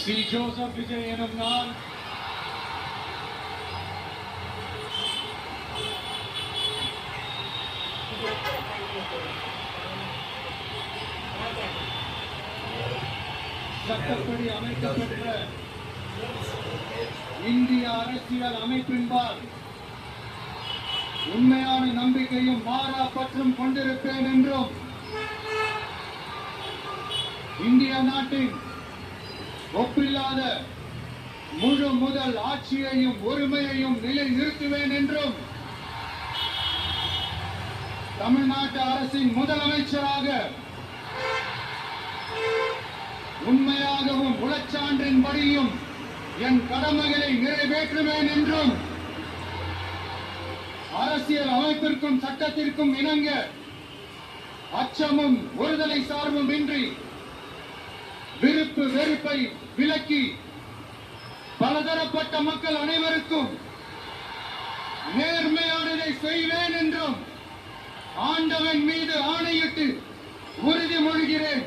C Joseph Vijay எனும் நான் சட்டப்படி அமைக்கப்பட்ட இந்திய அரசியல் அமைப்பின்பால் உண்மையான நம்பிக்கையும் மாறா பற்றும் கொண்டிருப்பேன் என்றும் இந்திய நாட்டின் ஒப்பில்லாத முழு முதல் ஆட்சியையும் உரிமையையும் நிலை நிறுத்துவேன் என்றும் தமிழ்நாட்டு அரசின் முதலமைச்சராக உண்மையாகவும் உளச்சான்றின்படியும் என் கடமைகளை நிறைவேற்றுவேன் என்றும் அரசியல் அமைப்பிற்கும் சட்டத்திற்கும் இணங்க அச்சமும் ஒருதலை சார்பும் இன்றி விருப்பு வெறுப்பை விலக்கி பலதரப்பட்ட மக்கள் அனைவருக்கும் நேர்மையானதை செய்வேன் என்றும் ஆண்டவன் மீது ஆணையிட்டு உறுதிமொழிகிறேன்.